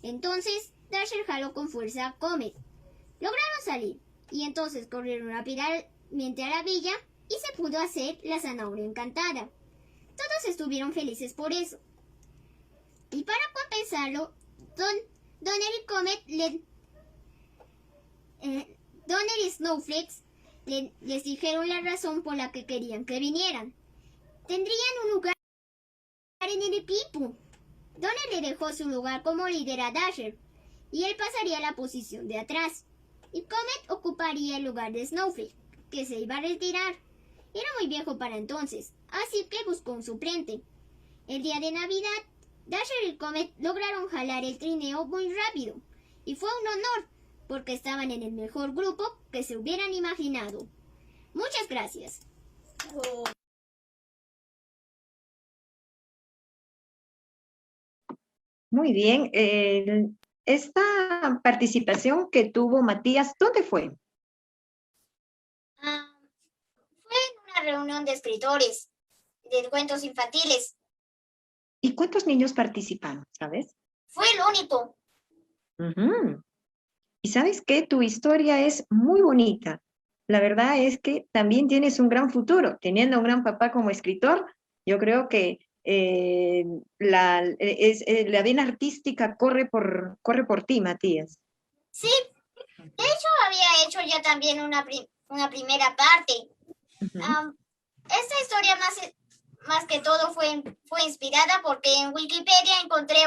Entonces Dasher jaló con fuerza a Comet. Lograron salir, y entonces corrieron rápidamente a la villa y se pudo hacer la zanahoria encantada. Todos estuvieron felices por eso. Y para compensarlo, Donner y Comet Donner y Snowflake les dijeron la razón por la que querían que vinieran. Tendrían un lugar en el equipo. Donner le dejó su lugar como líder a Dasher, y él pasaría a la posición de atrás. Y Comet ocuparía el lugar de Snowflake, que se iba a retirar. Era muy viejo para entonces, así que buscó un suplente. El día de Navidad, Dasher y Comet lograron jalar el trineo muy rápido, y fue un honor, porque estaban en el mejor grupo que se hubieran imaginado. Muchas gracias. Muy bien. Esta participación que tuvo Matías, ¿dónde fue? Ah, fue en una reunión de escritores de cuentos infantiles. ¿Y cuántos niños participaron, sabes? Fue el único. Ujú. Y sabes que tu historia es muy bonita. La verdad es que también tienes un gran futuro. Teniendo a un gran papá como escritor, yo creo que la vena artística corre por ti, Matías. Sí, de hecho había hecho ya también una primera parte. Ujú. Esta historia más que todo fue inspirada porque en Wikipedia encontré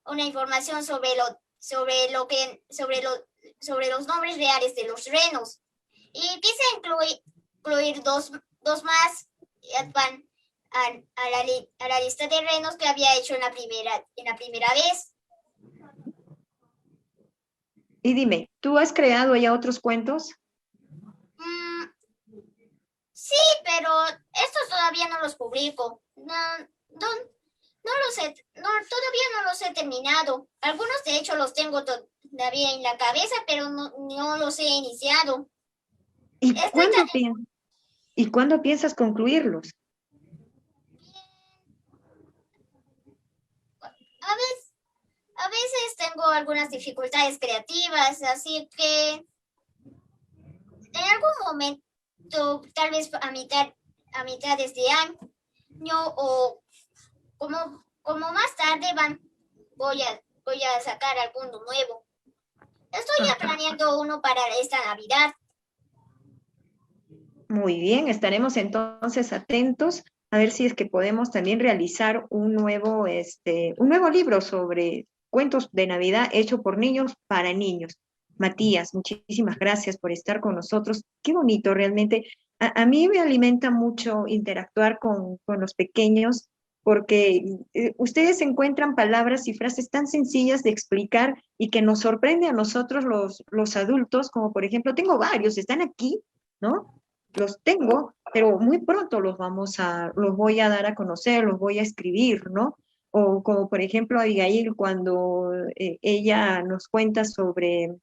una información sobre los nombres reales de los renos. Y quise incluir dos más a la lista de renos que había hecho en la primera vez. Y dime, ¿tú has creado ya otros cuentos? Sí, pero estos todavía no los publico. No los he, todavía no los he terminado. Algunos de hecho los tengo todavía en la cabeza, pero no los he iniciado. ¿Y cuándo piensas concluirlos? A veces tengo algunas dificultades creativas, así que en algún momento, tal vez a mitades de año o como más tarde voy a sacar alguno nuevo. Estoy ya planeando uno para esta Navidad. Muy bien, estaremos entonces atentos a ver si es que podemos también realizar un nuevo libro sobre cuentos de Navidad hecho por niños para niños. Matías, muchísimas gracias por estar con nosotros. Qué bonito realmente. A mí me alimenta mucho interactuar con los pequeños porque ustedes encuentran palabras y frases tan sencillas de explicar y que nos sorprende a nosotros los adultos, como por ejemplo, tengo varios, están aquí, ¿no? Los tengo, pero muy pronto los voy a dar a conocer, los voy a escribir, ¿no? O como por ejemplo Abigail cuando ella nos cuenta sobre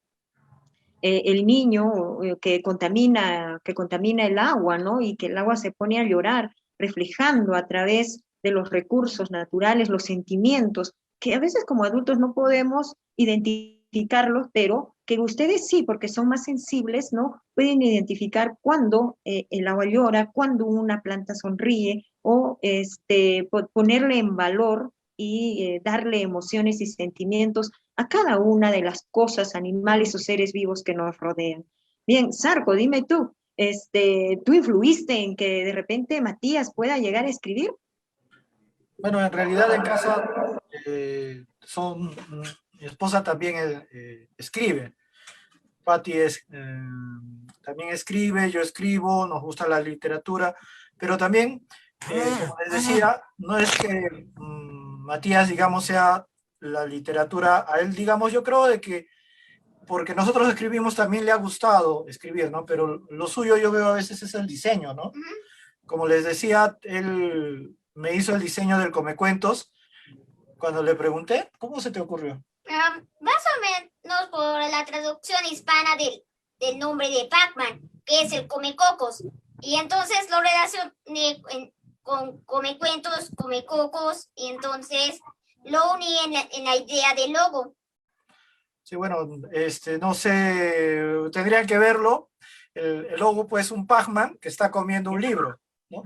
el niño que contamina el agua, ¿no? Y que el agua se pone a llorar, reflejando a través de los recursos naturales los sentimientos, que a veces como adultos no podemos identificarlos, pero que ustedes sí, porque son más sensibles, ¿no? Pueden identificar cuando el agua llora, cuando una planta sonríe, o ponerle en valor y darle emociones y sentimientos a cada una de las cosas, animales o seres vivos que nos rodean. Bien, Sarko, dime tú, ¿tú influiste en que de repente Matías pueda llegar a escribir? Bueno, en realidad en casa mi esposa también escribe. Patti también escribe, yo escribo, nos gusta la literatura, pero también, como les decía, no es que Matías, digamos, sea la literatura, a él, digamos, yo creo de que porque nosotros escribimos también le ha gustado escribir, ¿no? Pero lo suyo yo veo a veces es el diseño, ¿no? Como les decía, él me hizo el diseño del Comecuentos. Cuando le pregunté, ¿cómo se te ocurrió? Más o menos por la traducción hispana del nombre de Pac-Man, que es el Comecocos. Y entonces lo relacioné con Comecuentos, Comecocos, y entonces lo uní en la idea del logo. Sí, bueno, no sé, tendrían que verlo. El logo, pues, un Pac-Man que está comiendo un libro, ¿no?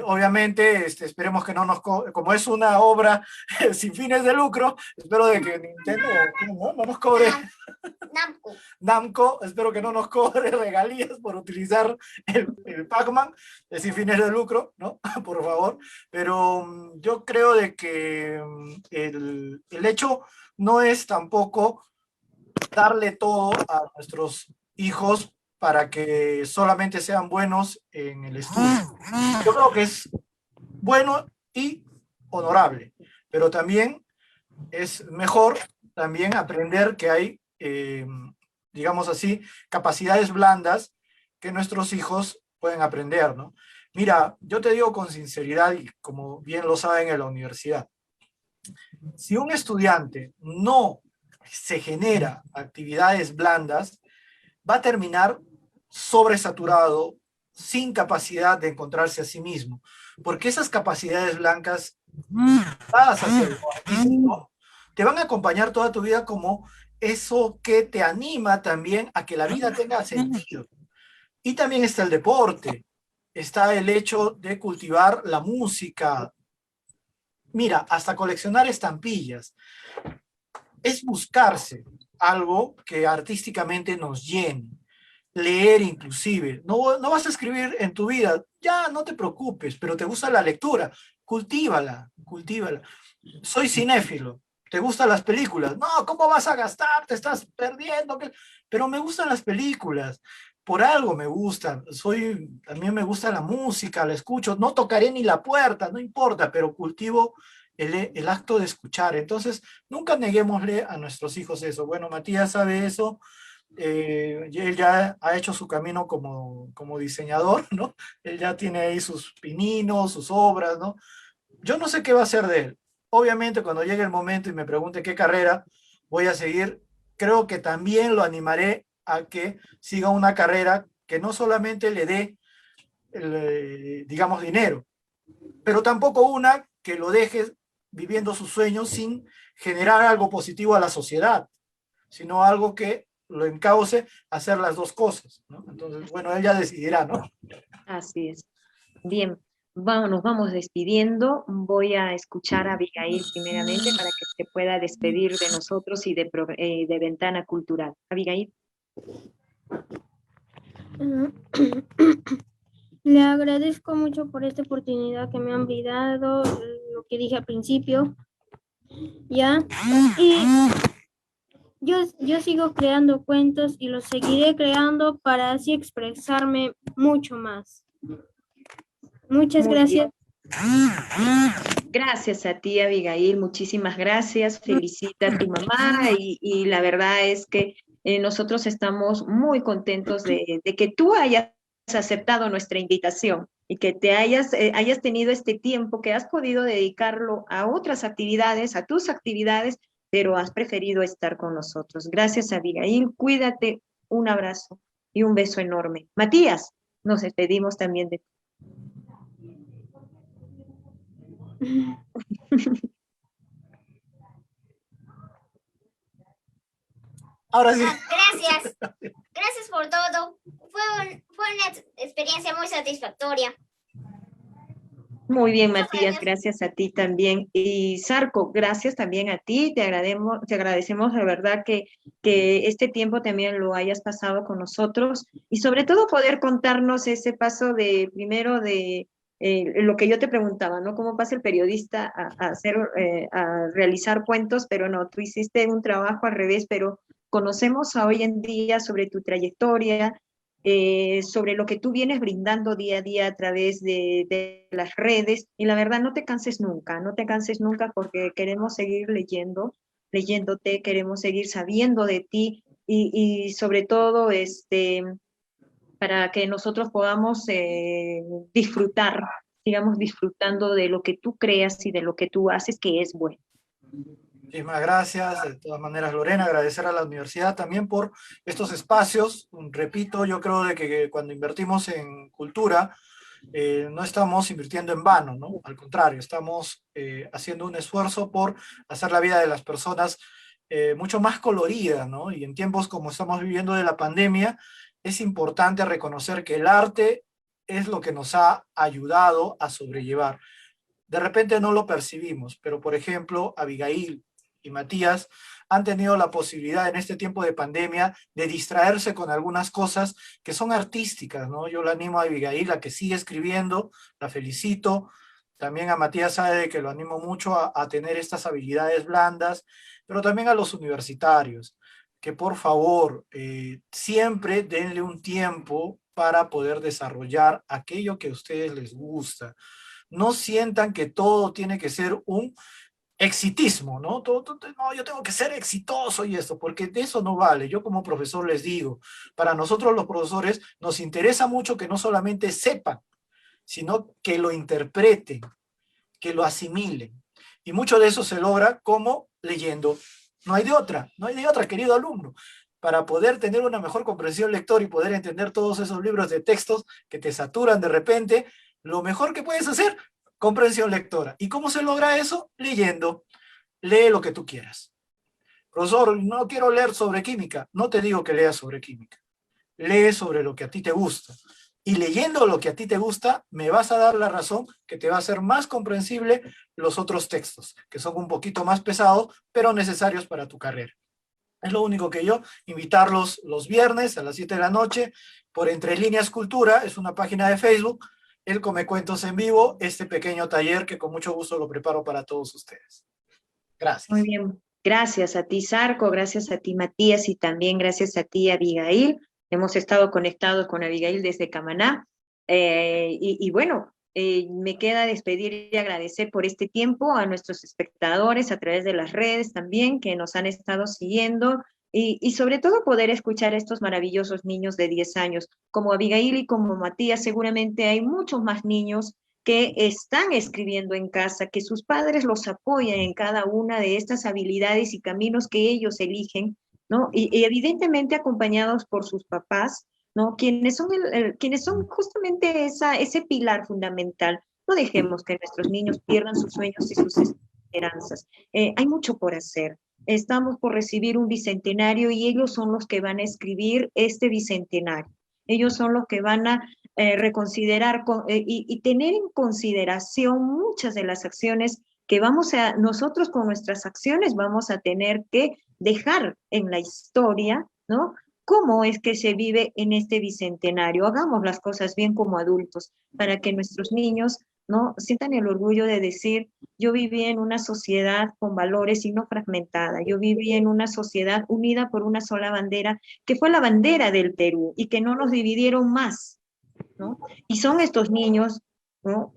Obviamente, esperemos que no como es una obra sin fines de lucro, espero de que Nintendo no nos cobre. Namco, espero que no nos cobre regalías por utilizar el Pac-Man sin fines de lucro, ¿no? Por favor. Pero yo creo de que el hecho no es tampoco darle todo a nuestros hijos para que solamente sean buenos en el estudio. Yo creo que es bueno y honorable, pero también es mejor también aprender que hay digamos así, capacidades blandas que nuestros hijos pueden aprender, ¿no? Mira, yo te digo con sinceridad, y como bien lo saben en la universidad, si un estudiante no se genera actividades blandas, va a terminar sobresaturado, sin capacidad de encontrarse a sí mismo, porque esas capacidades blancas dadas hacia el artístico, te van a acompañar toda tu vida como eso que te anima también a que la vida tenga sentido. Y también está el deporte, está el hecho de cultivar la música, mira, hasta coleccionar estampillas. Es buscarse algo que artísticamente nos llene. Leer inclusive. No vas a escribir en tu vida, ya no te preocupes, pero te gusta la lectura, cultívala, cultívala. Soy cinéfilo, ¿te gustan las películas? No, ¿cómo vas a gastar? Te estás perdiendo. Pero me gustan las películas, por algo me gustan. También me gusta la música, la escucho, no tocaré ni la puerta, no importa, pero cultivo el acto de escuchar. Entonces, nunca neguémosle a nuestros hijos eso. Bueno, Matías sabe eso, y él ya ha hecho su camino como diseñador, ¿no? Él ya tiene ahí sus pininos, sus obras, ¿no? Yo no sé qué va a hacer de él. Obviamente, cuando llegue el momento y me pregunte qué carrera voy a seguir, creo que también lo animaré a que siga una carrera que no solamente le dé, digamos, dinero, pero tampoco una que lo deje viviendo sus sueños sin generar algo positivo a la sociedad, sino algo que lo encauce a hacer las dos cosas, ¿no? Entonces, bueno, él ya decidirá, ¿no? Así es. Bien, nos vamos despidiendo. Voy a escuchar a Abigail primeramente para que se pueda despedir de nosotros y de Ventana Cultural. Abigail. Le agradezco mucho por esta oportunidad que me han brindado, lo que dije al principio, ¿ya? Y yo sigo creando cuentos y los seguiré creando para así expresarme mucho más. Muchas Muy gracias. Gracias a ti, Abigail, muchísimas gracias. Felicita a tu mamá y la verdad es que nosotros estamos muy contentos de que tú hayas aceptado nuestra invitación y que te hayas tenido este tiempo, que has podido dedicarlo a otras actividades, a tus actividades, pero has preferido estar con nosotros. Gracias, Abigail. Cuídate. Un abrazo y un beso enorme. Matías, nos despedimos también de ti. Ahora sí. Gracias. Gracias por todo. Fue una experiencia muy satisfactoria. Muy bien, Muchas Matías, gracias a ti también. Y Sarco, gracias también a ti. Te agradecemos de verdad que este tiempo también lo hayas pasado con nosotros y sobre todo poder contarnos ese paso de primero de lo que yo te preguntaba, ¿no? ¿Cómo pasa el periodista a realizar cuentos? Pero no, tú hiciste un trabajo al revés, pero conocemos hoy en día sobre tu trayectoria, sobre lo que tú vienes brindando día a día a través de las redes. Y la verdad, no te canses nunca, no te canses nunca porque queremos seguir leyéndote, queremos seguir sabiendo de ti y sobre todo para que nosotros podamos disfrutar, sigamos disfrutando de lo que tú creas y de lo que tú haces que es bueno. Muchísimas gracias. De todas maneras, Lorena, agradecer a la universidad también por estos espacios. Repito, yo creo de que cuando invertimos en cultura, no estamos invirtiendo en vano, ¿no? Al contrario, estamos haciendo un esfuerzo por hacer la vida de las personas mucho más colorida, ¿no? Y en tiempos como estamos viviendo de la pandemia, es importante reconocer que el arte es lo que nos ha ayudado a sobrellevar. De repente no lo percibimos, pero por ejemplo, Abigail y Matías han tenido la posibilidad en este tiempo de pandemia de distraerse con algunas cosas que son artísticas, ¿no? Yo la animo a Abigail a que siga escribiendo, la felicito. También a Matías sabe que lo animo mucho a tener estas habilidades blandas, pero también a los universitarios, que por favor siempre denle un tiempo para poder desarrollar aquello que a ustedes les gusta. No sientan que todo tiene que ser un exitismo, ¿no? No, yo tengo que ser exitoso y esto, porque de eso no vale. Yo como profesor les digo, para nosotros los profesores nos interesa mucho que no solamente sepan, sino que lo interpreten, que lo asimilen. Y mucho de eso se logra como leyendo. No hay de otra, querido alumno. Para poder tener una mejor comprensión lectora y poder entender todos esos libros de textos que te saturan de repente, lo mejor que puedes hacer, comprensión lectora. ¿Y cómo se logra eso? Leyendo. Lee lo que tú quieras. Profesor, no quiero leer sobre química. No te digo que leas sobre química. Lee sobre lo que a ti te gusta. Y leyendo lo que a ti te gusta, me vas a dar la razón que te va a hacer más comprensible los otros textos, que son un poquito más pesados, pero necesarios para tu carrera. Es lo único que yo, invitarlos los viernes a las 7 de la noche por Entre Líneas Cultura, es una página de Facebook, el Come Cuentos en Vivo, este pequeño taller que con mucho gusto lo preparo para todos ustedes. Gracias. Muy bien, gracias a ti, Sarko, gracias a ti, Matías, y también gracias a ti, Abigail. Hemos estado conectados con Abigail desde Camaná, y bueno, me queda despedir y agradecer por este tiempo a nuestros espectadores a través de las redes también que nos han estado siguiendo y sobre todo poder escuchar a estos maravillosos niños de 10 años. Como Abigail y como Matías, seguramente hay muchos más niños que están escribiendo en casa, que sus padres los apoyan en cada una de estas habilidades y caminos que ellos eligen, ¿no? Y evidentemente acompañados por sus papás, ¿no? Quienes son justamente ese pilar fundamental. No dejemos que nuestros niños pierdan sus sueños y sus esperanzas. Hay mucho por hacer. Estamos por recibir un bicentenario y ellos son los que van a escribir este bicentenario. Ellos son los que van a reconsiderar y tener en consideración muchas de las acciones que nosotros con nuestras acciones vamos a tener que dejar en la historia, ¿no? ¿Cómo es que se vive en este bicentenario? Hagamos las cosas bien como adultos para que nuestros niños, ¿no?, sientan el orgullo de decir, yo viví en una sociedad con valores y no fragmentada, yo viví en una sociedad unida por una sola bandera, que fue la bandera del Perú, y que no nos dividieron más, ¿no? Y son estos niños, ¿no?,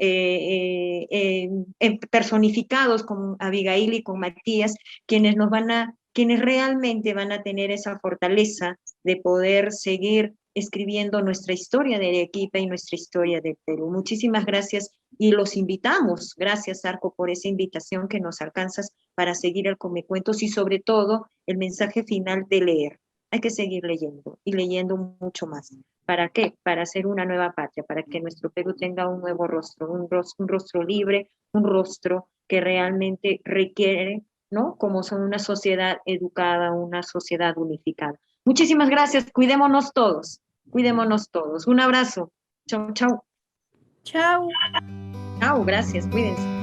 personificados con Abigail y con Matías, quienes realmente van a tener esa fortaleza de poder seguir escribiendo nuestra historia de Arequipa y nuestra historia de Perú. Muchísimas gracias y los invitamos. Gracias, Arco, por esa invitación que nos alcanzas para seguir el Comecuentos y sobre todo el mensaje final de leer. Hay que seguir leyendo y leyendo mucho más. ¿Para qué? Para hacer una nueva patria, para que nuestro Perú tenga un nuevo rostro, un rostro libre, un rostro que realmente requiere, ¿no?, como son una sociedad educada, una sociedad unificada. Muchísimas gracias, cuidémonos todos, cuidémonos todos. Un abrazo. Chau, chau. Chao. Chau, gracias, cuídense.